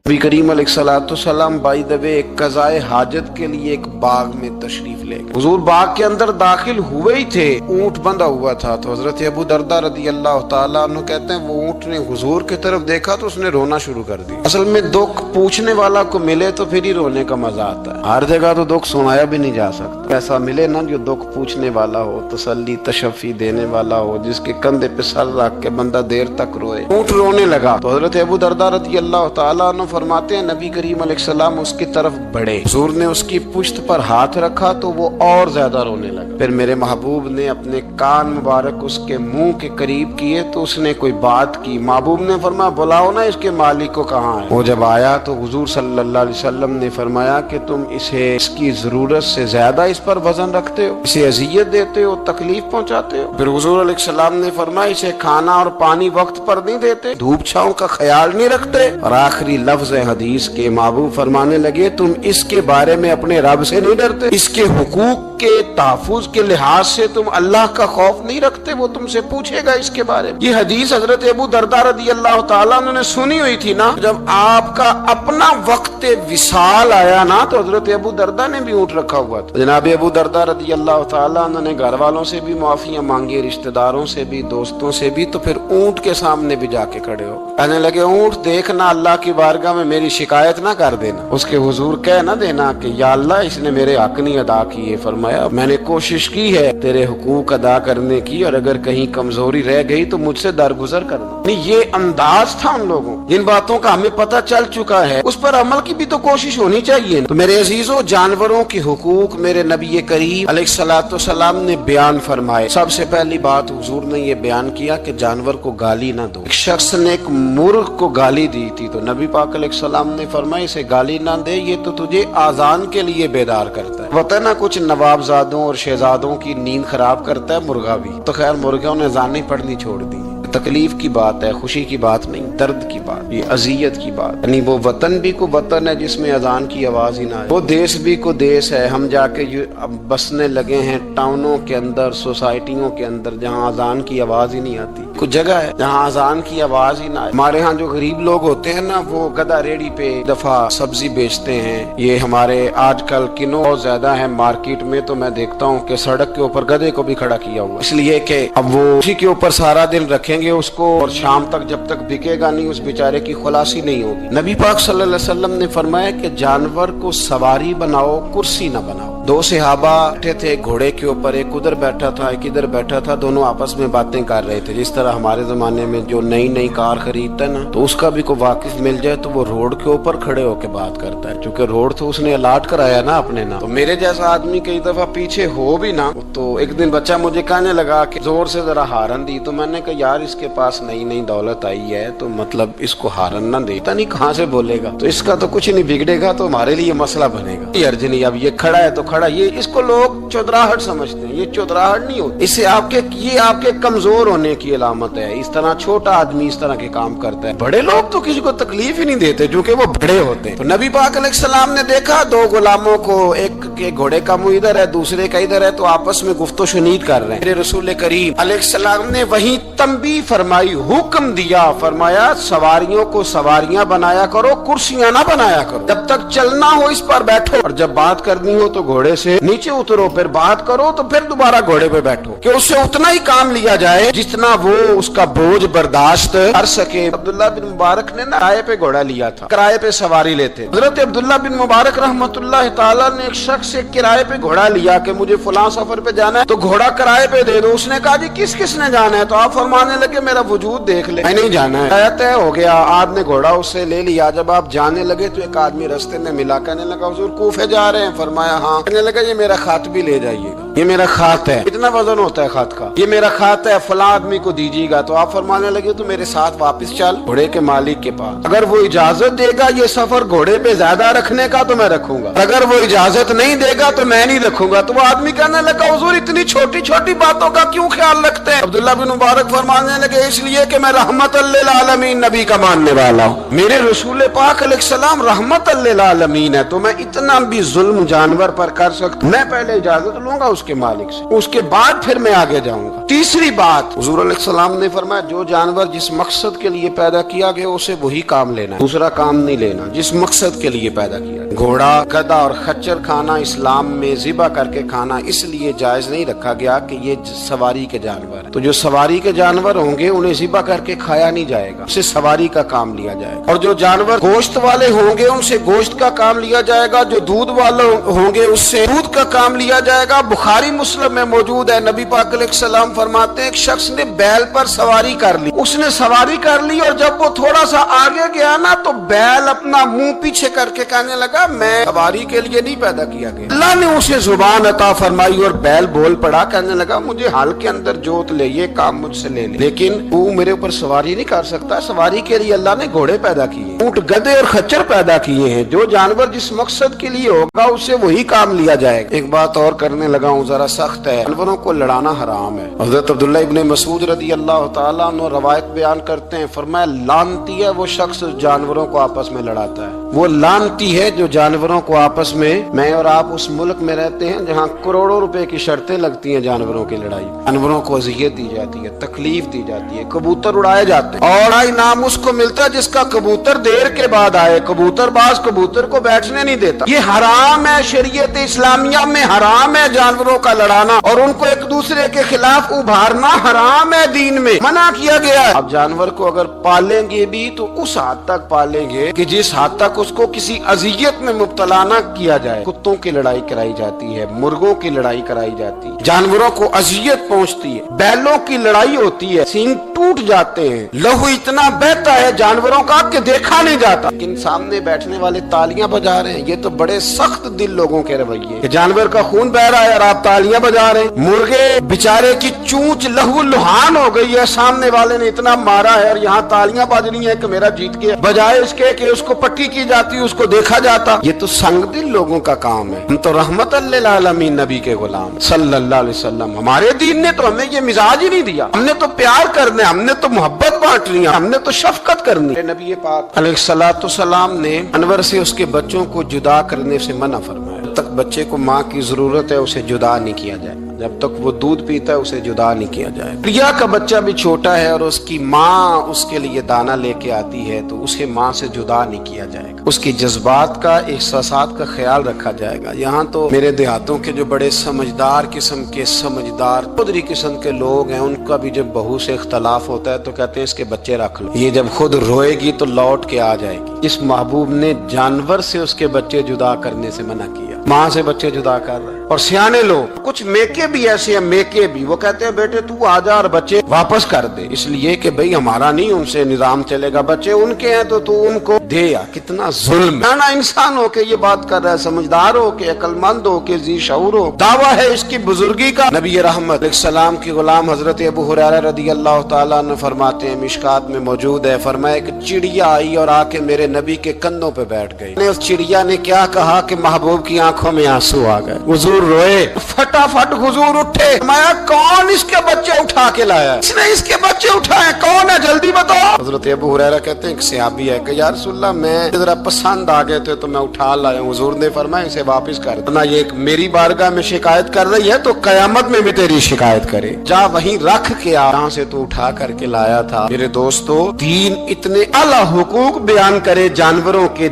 नबी करीम अलैहिस्सलाम by the way एक कज़ाए हाजत के लिए एक बाग में तशरीफ ले गए। हुजूर बाग के अंदर दाखिल हुए ही थे, ऊंट बंधा हुआ था। तो हजरत अबू दरदा रदी अल्लाह ताला अन्हु कहते हैं वो ऊंट ने हुजूर की तरफ देखा तो उसने रोना शुरू कर दिया। असल में दुख पूछने वाला को मिले तो फिर ही रोने का मजा आता है। हर जगह तो दुख सुनाया भी नहीं जा सकता। ऐसा मिले ना जो दुख पूछने वाला हो, तसल्ली तशफ़ी देने वाला हो, जिसके कंधे पे सर रख के बंदा देर तक रोए। ऊंट रोने लगा तो हजरत अबू दरदा रदी अल्लाह ताला अन्हु फरमाते हैं नबी करीम अलैहिस्सलाम उसकी तरफ बढ़े, हुजूर ने उसकी पुश्त पर हाथ रखा तो वो और ज्यादा रोने लगा। फिर मेरे महबूब ने अपने कान मुबारक उसके मुंह के करीब किए तो उसने कोई बात की। महबूब ने फरमाया बुलाओ ना इसके मालिक को, कहाँ है। वो जब आया तो हुजूर सल्लल्लाहु अलैहि वसल्लम ने फरमाया कि तुम इसे इसकी जरूरत से ज्यादा इस पर वजन रखते हो, इसे अजियत देते हो, तकलीफ पहुंचाते हो। फिर हुजूर अलैहिस्सलाम ने फरमाया इसे खाना और पानी वक्त पर नहीं देते, धूप छांव का ख्याल नहीं रखते। और आखिरी लफ्ज हदीस के महबूब फरमाने लगे तुम इसके बारे में अपने रब से नहीं डरते, इसके हुकूक के तहफ़्फ़ुज़ के लिहाज से तुम अल्लाह का खौफ नहीं रखते, वो तुमसे पूछेगा इसके बारे में। ये हदीस हजरत अबू दरदा रदी अल्लाह ताला अन्हु ने सुनी हुई थी ना। जब आपका अपना वक्त विसाल आया ना तो हजरत अबू दरदा ने भी ऊँट रखा हुआ था। जनाब अबू दरदा रदी अल्लाह ताला अन्हु ने घर वालों से भी माफियां मांगी, रिश्तेदारों से भी, दोस्तों से भी। तो फिर ऊँट के सामने भी जाके खड़े हो कहने लगे ऊँट देखना अल्लाह की बारगाह में मेरी शिकायत ना कर देना, उसके हुजूर कह ना देना कि या अल्लाह इसने मेरे हक नहीं अदा किए। फरमाया मैंने कोशिश की है तेरे हुकूक अदा करने की और अगर कहीं कमजोरी रह गई तो मुझसे दरगुजर करना। नहीं ये अंदाज था उन लोगों, जिन बातों का हमें पता चल चुका है उस पर अमल की भी तो कोशिश होनी चाहिए। तो मेरे अजीजों जानवरों के हुकूक मेरे नबी करीम अलैहिस्सलाम ने बयान फरमाए। सबसे पहली बात हुजूर ने ये बयान किया कि जानवर को गाली ना दो। एक शख्स ने एक मुर्ग को गाली दी थी तो नबी पाक अलैहिस्सलाम ने फरमाया इसे गाली ना दे, ये तो तुझे आजान के लिए बेदार करता है। पता ना कुछ नवाबजादों और शहजादों की नींद खराब करता है मुर्गा भी। तो खैर मुर्गों ने अज़ानें पढ़नी छोड़ दी। तकलीफ की बात है, खुशी की बात नहीं, दर्द की बात, ये अजियत की बात। यानी वो वतन भी को वतन है जिसमें अजान की आवाज ही ना है, वो देश भी को देश है। हम जाके अब बसने लगे हैं टाउनों के अंदर, सोसाइटियों के अंदर जहाँ अजान की आवाज ही नहीं आती। कुछ जगह है जहाँ अजान की आवाज ही ना है। हमारे यहाँ जो गरीब लोग होते हैं ना वो गधा रेडी पे दफा सब्जी बेचते हैं। ये हमारे आजकल किनो बहुत ज्यादा है मार्केट में, तो मैं देखता हूँ कि सड़क के ऊपर गधे को भी खड़ा किया हुआ, इसलिए कि अब वो उसी के ऊपर सारा दिन रखेंगे उसको और शाम तक जब तक बिकेगा नहीं उस बेचारे की खुलासी नहीं होगी। नबी पाक सल्लल्लाहु अलैहि वसल्लम ने फरमाया कि जानवर को सवारी बनाओ, कुर्सी न बनाओ। दो सहाबा बैठे थे घोड़े के ऊपर, एक उधर बैठा था एक इधर बैठा था, दोनों आपस में बातें कर रहे थे। जिस तरह हमारे जमाने में जो नई नई कार खरीदता है ना तो उसका भी कोई वाकिफ मिल जाए तो वो रोड के ऊपर खड़े होकर बात करता है, क्योंकि रोड तो उसने अलाट कराया ना अपने नाम। तो मेरे जैसा आदमी कई दफा पीछे हो भी ना। तो एक दिन बच्चा मुझे कहने लगा कि जोर से जरा हारन दी, तो मैंने कहा यार इसके पास नई नई दौलत आई है तो मतलब इसको हारन ना दे, पता नहीं कहाँ से बोलेगा, तो इसका तो कुछ नहीं बिगड़ेगा तो हमारे लिए मसला बनेगा। ये अर्ज नहीं, अब ये खड़ा है तो खड़ा, ये इसको लोग चौधराहट समझते हैं, ये चौधराहट नहीं होती। इससे ये आपके कमजोर होने की अलामत है। इस तरह छोटा आदमी इस तरह के काम करता है। बड़े लोग तो किसी को तकलीफ ही नहीं देते क्योंकि वो बड़े होते हैं। तो नबी पाक अलैहिस्सलाम ने देखा दो गुलामों को, एक के घोड़े का मुंह इधर है दूसरे का इधर है, तो आपस में गुफ्तो शुनीद कर रहे हैं। मेरे रसूल करीम अलैहिस्सलाम ने वही तंबी फरमाई, हुक्म दिया, फरमाया सवारियों को सवारियां बनाया करो, कुर्सियां ना बनाया करो। जब तक चलना हो इस पर बैठो और जब बात करनी हो तो घोड़े से नीचे उतरो, फिर बात करो तो फिर दोबारा घोड़े पे बैठो, कि उससे उतना ही काम लिया जाए जितना वो उसका बोझ बर्दाश्त कर सके। अब्दुल्ला बिन मुबारक ने ना किराए पे घोड़ा लिया था, किराए पे सवारी लेते। हजरत अब्दुल्ला बिन मुबारक रहमतुल्लाह ताला ने एक शख्स से किराए पे घोड़ा लिया कि मुझे फलां सफर पे जाना है तो घोड़ा किराए पे दे दो। उसने कहा जी किस किसने जाना है, तो आप फरमाने लगे मेरा वजूद देख ले, नहीं जाना है। तय हो गया, आदमी घोड़ा उससे ले लिया। जब आप जाने लगे तो एक आदमी रास्ते में मिला, कहने लगा हुजूर कूफे जा रहे हैं? फरमाया हाँ। कहने लगा ये मेरा खात भी ले जाइएगा, ये मेरा खात है, कितना वजन होता है खात का, ये मेरा खात है, फला आदमी को दीजिएगा। तो आप फरमाने लगे तो मेरे साथ वापस चल घोड़े के मालिक के पास, अगर वो इजाजत देगा ये सफर घोड़े पे ज्यादा रखने का तो मैं रखूंगा, अगर वो इजाजत नहीं देगा तो मैं नहीं रखूंगा। तो वो आदमी कहने लगा हुजूर इतनी छोटी छोटी बातों का क्यों ख्याल रखते हैं? अब्दुल्ला बिन मुबारक फरमाने लगे इसलिए कि मैं रहमतल लिल आलमीन नबी का मानने वाला हूँ, मेरे रसूल पाक अलैहिस्सलाम रहमतल लिल आलमीन है, तो मैं इतना भी जुल्म जानवर पर कर सकता, मैं पहले इजाजत लूंगा उसके उसके मालिक से, उसके बाद फिर मैं आगे जाऊंगा। तीसरी बात, हुजूर अलैहिस्सलाम ने फरमाया जो जानवर जिस मकसद के लिए पैदा किया गया उसे वही काम लेना, दूसरा काम नहीं लेना, जिस मकसद के लिए पैदा किया। घोड़ा, गधा और खच्चर खाना इस्लाम में ज़िबा करके खाना इसलिए जायज नहीं रखा गया कि ये सवारी के जानवर हैं। तो जो सवारी के जानवर होंगे उन्हें ज़िबा करके खाया नहीं जाएगा, उससे सवारी का काम लिया जाएगा। और जो जानवर गोश्त वाले होंगे उनसे गोश्त का काम लिया जाएगा, जो दूध वाले होंगे उससे दूध का काम लिया जाएगा। बुखारी मुस्लिम में मौजूद है, नबी पाक अलैहिस्सलाम फरमाते हैं एक शख्स ने बैल पर सवारी कर ली, उसने सवारी कर ली और जब वो थोड़ा सा आगे गया ना तो बैल अपना मुंह पीछे करके कहने लगा मैं सवारी के लिए नहीं पैदा किया गया। अल्लाह ने उसे जुबान अता फरमाई और बैल बोल पड़ा, कहने लगा मुझे हाल के अंदर जोत ले, ये काम मुझसे ले, लेकिन तू मेरे ऊपर सवारी नहीं कर सकता। सवारी के लिए अल्लाह ने घोड़े पैदा किए, ऊंट, गधे और खच्चर पैदा किए हैं। जो जानवर जिस मकसद के लिए होगा उससे वही काम लिया जाएगा। एक बात और करने लगा हूँ, जरा सख्त है, जानवरों को लड़ाना हराम है। हज़रत अब्दुल्लाह इब्न मसूद रज़ी अल्लाह तआला अन्हु रवायत बयान करते हैं, फरमाया लानती है वो शख्स जानवरों को आपस में लड़ाता है, वो लानती है जो जानवरों को आपस में। मैं और आप उस मुल्क में रहते हैं जहाँ करोड़ों रुपए की शर्तें लगती हैं जानवरों की लड़ाई, जानवरों को अज़ियत दी जाती है, तकलीफ दी जाती है, कबूतर उड़ाए जाते हैं और इनाम उसको मिलता है जिसका कबूतर देर के बाद आए। कबूतरबाज कबूतर को बैठने नहीं देता। ये हराम है, शरीयत इस्लामिया में हराम है जानवरों का लड़ाना और उनको एक दूसरे के खिलाफ उभारना हराम है, दीन में मना किया गया है। अब जानवर को अगर पालेंगे भी तो उस हद तक पालेंगे कि जिस हद तक उसको किसी अजियत में मुब्तला न किया जाए। कुत्तों की लड़ाई कराई जाती है, मुर्गों की लड़ाई कराई जाती है, जानवरों को अजियत पहुंचती है, बैलों की लड़ाई होती है, सींग टूट जाते हैं, लहू इतना बहता है जानवरों का कि देखा नहीं जाता, लेकिन सामने बैठने वाले तालियां बजा रहे हैं। ये तो बड़े सख्त दिल लोगों के रवैये, जानवर का खून बह रहा है और आप तालियां बजा रहे हैं। मुर्गे बेचारे की चूंच लहू लुहान हो गई है, सामने वाले ने इतना मारा है और यहाँ तालियां बज रही है कि मेरा जीत गया, बजाय इसके कि उसको पट्टी की जाती, उसको देखा जाता। ये तो संगदिल लोगों का काम है। हम तो रहमतल लिल आलमीन नबी के गुलाम सल्लल्लाहु अलैहि वसल्लम, हमारे दीन ने तो हमें ये मिजाज ही नहीं दिया। हमने तो प्यार करना, हमने तो मोहब्बत बांटनी, हमने तो शफकत करनी। नबी पाक अलैहिस्सलाम ने अनवर से उसके बच्चों को जुदा करने से मना फरमाया। जब तक बच्चे को माँ की जरूरत है उसे जुदा नहीं किया जाए, जब तक वो दूध पीता है उसे जुदा नहीं किया जाए। प्रिया का बच्चा भी छोटा है और उसकी माँ उसके लिए दाना लेके आती है तो उसे माँ से जुदा नहीं किया जाएगा, उसकी जज्बात का, एहसासात का ख्याल रखा जाएगा। यहाँ तो मेरे देहातों के जो बड़े समझदार किस्म के, समझदार खुदरी किस्म के लोग हैं, उनका भी जब बहू से इख्तलाफ होता है तो कहते हैं इसके बच्चे रख लो, ये जब खुद रोएगी तो लौट के आ जाएगी। इस महबूब ने जानवर से उसके बच्चे जुदा करने से मना किया, माँ से बच्चे जुदा कर रहे हैं। और सियाने लोग, कुछ मेके भी ऐसे हैं, मेके भी, वो कहते हैं बेटे तू आजा और बच्चे वापस कर दे, इसलिए कि भाई हमारा नहीं उनसे निजाम चलेगा, बच्चे उनके हैं तो तू उनको दे। या कितना जुल्म है ना। इंसान हो के ये बात कर रहा है, समझदार हो के, अक्लमंद हो के, जी शऊर हो, दावा है इसकी बुजुर्गी का। नबी रहमत अलैहिस्सलाम की गुलाम हजरत अबू हुरैरा रदियल्लाहु ताला अन्हु फरमाते हैं, मिशकात में मौजूद है, फरमाया एक चिड़िया आई और आके मेरे नबी के कंधों पे बैठ गई। उस चिड़िया ने क्या कहा कि महबूब की आंखों में आंसू आ गए, हुजूर रोए, फटाफट हुजूर उठे, मैं कौन इसके बच्चे उठा के लाया, इसने इसके बच्चे उठाए, कौन है जल्दी बताओ। हजरत अबू हुरैरा कहते हैं सहाबी है कि या रसूलल्लाह मैं जरा पसंद आ गए थे तो मैं उठा लाया। हुजूर ने फरमाया इसे वापस कर देना, ये मेरी बारगाह में शिकायत कर रही है तो कयामत में भी तेरी शिकायत करे, जा वहीं रख के आ जहाँ से तू उठा करके लाया था। मेरे दोस्तों, दीन इतने आला हुकूक बयान करे जानवरों के,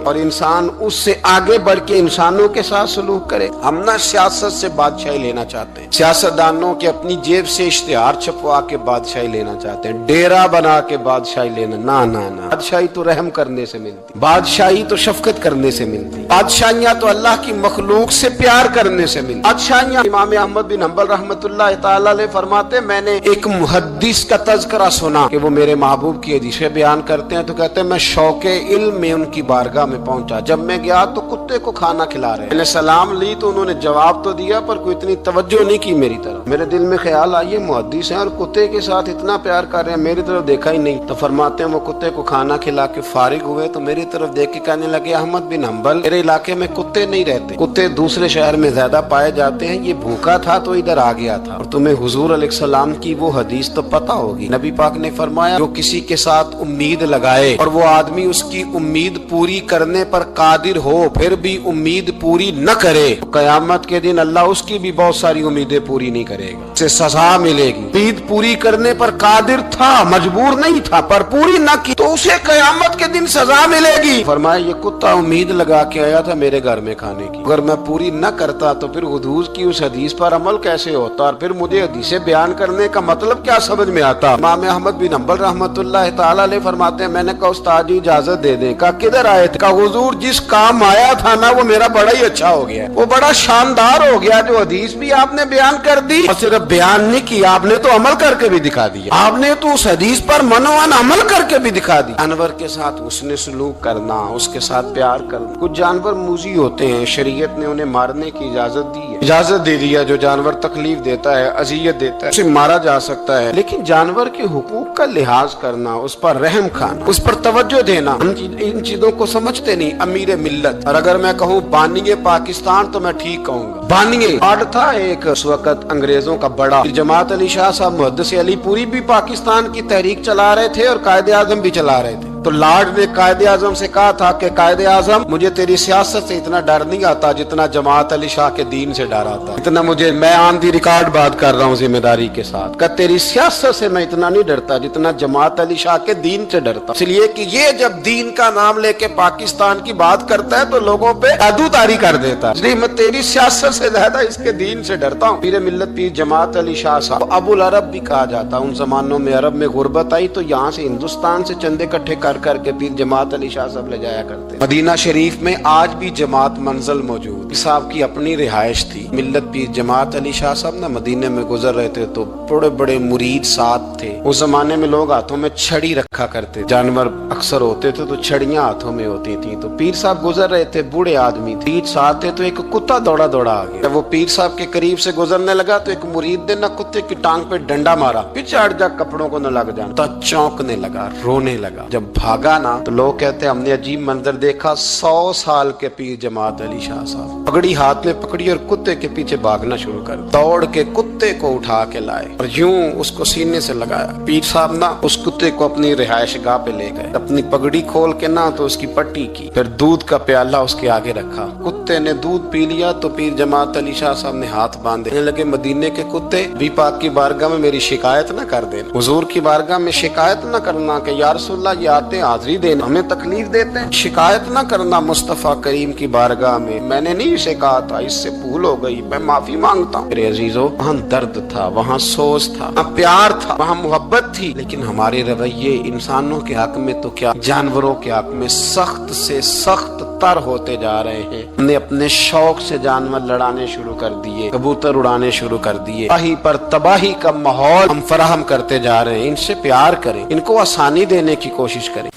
और इंसान उससे आगे बढ़ के इंसानों के साथ सलूक करे। हम ना सियासत से बादशाही लेना चाहते हैं, सियासतदानों के अपनी जेब से इश्तिहार छपवा के बादशाही लेना चाहते हैं, डेरा बना के बादशाही लेना, ना ना ना। बादशाही तो रहम करने से मिलती, बादशाही तो शफकत करने से मिलती, बादशाहियां तो अल्लाह की मखलूक से प्यार करने से मिलती। बादशाहियां, इमाम अहमद बिन हंबल रहमतुल्लाह तआला अलैह फरमाते, मैंने एक मुहद्दिस का तज़किरा सुना कि वो मेरे महबूब की हदीसें बयान करते हैं तो कहते हैं मैं शौके इल्म में उनकी बारगाह में पहुंचा, जब मैं गया तो कुत्ते को खाना खिला रहे, मैंने सलाम ली तो उन्होंने जवाब तो दिया पर कोई इतनी तवज्जो नहीं की मेरी तरफ। मेरे दिल में ख्याल आया یہ मुहद्दिस हैं और कुत्ते के साथ इतना प्यार कर रहे हैं, मेरी तरफ देखा ही नहीं। तो फरमाते हैं वो कुत्ते को खाना खिला के फारिग हुए तो मेरी तरफ देख के कहने लगे, अहमद बिन हम्बल, मेरे इलाके में कुत्ते नहीं रहते, कुत्ते दूसरे शहर में ज्यादा पाए जाते हैं, ये भूखा था तो इधर आ गया था। और तुम्हें हुजूर अलैहिस्सलाम की वो हदीस तो पता होगी, नबी पाक ने फरमाया, जो किसी के साथ उम्मीद लगाए और वो आदमी उसकी उम्मीद पूरी करने पर कादिर हो फिर भी उम्मीद पूरी न करे, तो कयामत के दिन अल्लाह उसकी भी बहुत सारी उम्मीदें पूरी नहीं करेगा, उसे सजा मिलेगी। उम्मीद पूरी करने पर कादिर था, मजबूर नहीं था, पर पूरी न की तो उसे कयामत के दिन सजा मिलेगी। फरमाया ये कुत्ता उम्मीद लगा के आया था मेरे घर में खाने की, अगर मैं पूरी न करता तो फिर हुजूर की उस हदीस पर अमल कैसे होता और फिर मुझे हदीसें बयान करने का मतलब क्या समझ में आता। इमाम अहमद बिन हम्बल रहमतुल्लाह तआला अलैह फरमाते हैं, मैंने कहा उस्ताद जी इजाजत दे दें। कहा किधर आए थे? कहा हुजूर जिस काम आया था ना वो मेरा बड़ा ही अच्छा हो गया, वो बड़ा शानदार हो गया, जो हदीस भी आपने बयान कर दी और सिर्फ बयान नहीं किया, आपने तो अमल करके भी दिखा दिया, आपने तो उस हदीस पर मनोवन अमल करके भी दिखा दिया। जानवर के साथ उसने सलूक करना, उसके साथ प्यार करना। कुछ जानवर मूजी होते हैं, शरीयत ने उन्हें मारने की इजाजत दी है, इजाजत दे दिया, जो जानवर तकलीफ देता है, अजियत देता है, उसे मारा जा सकता है। लेकिन जानवर के हुकूक का लिहाज करना, उस पर रहम खाना, उस पर तवज्जो देना, हम इन चीजों को समझते नहीं। अमीर मिल्लत, और अगर मैं कहूँ बानिए पाकिस्तान तो मैं ठीक कहूँगा। बानिए आर्ड था एक उस वक्त अंग्रेजों का बड़ा, जमात अली शाह साहब मुहद्दिस अली पूरी भी पाकिस्तान की तहरीक चला रहे थे और कायदे आजम भी चला रहे थे। तो लॉर्ड ने कायदे आजम से कहा था कि कायदे आजम मुझे तेरी सियासत से इतना डर नहीं आता जितना जमात अली शाह के दीन से डर आता, इतना मुझे, मैं ऑन दी रिकॉर्ड बात कर रहा हूँ जिम्मेदारी के साथ, कि तेरी सियासत से मैं इतना नहीं डरता जितना जमात अली शाह के दीन से डरता। इसलिए कि ये जब दीन का नाम लेके पाकिस्तान की बात करता है तो लोगों पे जादूतारी कर देता है, इसलिए मैं तेरी सियासत से ज्यादा इसके दीन से डरता हूँ। पीर मिल्लत पीर जमात अली शाह साहब, अबुल अरब भी कहा जाता। उन जमानों में अरब में गुर्बत आई तो यहाँ से हिंदुस्तान से चंदे इकट्ठे कर करके पीर जमात अली शाह साहब ले जाया करते। मदीना शरीफ में आज भी जमात मंजिल मौजूद, साहब की अपनी रिहाइश थी। मिल्लत पीर जमात अली शाह साहब ना मदीने में गुजर रहे थे तो बड़े बड़े मुरीद साथ थे। उस जमाने में लोग हाथों में छड़ी रखा करते, जानवर अक्सर होते थे तो छड़ियां हाथों में होती थी। तो पीर साहब गुजर रहे थे, बूढ़े आदमी थे, साथ थे, तो एक कुत्ता दौड़ा दौड़ा आ गया। जब वो पीर साहब के करीब से गुजरने लगा तो एक मुरीद ने ना कुत्ते की टांग पे डंडा मारा, पीछे हट जा, कपड़ों को न लग जाना। तो चौंकने लगा, रोने लगा। जब भागा ना तो लोग कहते हैं हमने अजीब मंजर देखा। 100 साल के पीर जमात अली शाह साहब पगड़ी हाथ में पकड़ी और कुत्ते के पीछे भागना शुरू कर, दौड़ के कुत्ते को उठा के लाए और यूं उसको सीने से लगाया। पीर साहब ना उस कुत्ते को अपनी रिहाइश गाह पे ले गए, अपनी पगड़ी खोल के ना तो उसकी पट्टी की, फिर दूध का प्याला उसके आगे रखा। कुत्ते ने दूध पी लिया तो पीर जमात अली शाह साहब ने हाथ बांधे लगे, मदीने के कुत्ते भी पाक की बारगाह में मेरी शिकायत न कर देना, हुजूर की बारगाह में शिकायत न करना कि या रसूलल्लाह ये आते हाजिरी देना, हमें तकलीफ देते हैं, शिकायत न करना मुस्तफा करीम की बारगाह में, मैंने नहीं इसे कहा था, इससे भूल हो गई, मैं माफी मांगता हूँ। मेरे अजीजों, वहाँ दर्द था, वहाँ सोच था, वहाँ प्यार था, वहाँ मोहब्बत थी। लेकिन हमारे रवैये इंसानों के हक में तो क्या, जानवरों के हक में सख्त से सख्त तर होते जा रहे हैं। हमने अपने शौक से जानवर लड़ाने शुरू कर दिए, कबूतर उड़ाने शुरू कर दिए, तबाही पर तबाही का माहौल हम फराहम करते जा रहे हैं। इनसे प्यार करें, इनको आसानी देने की कोशिश करें।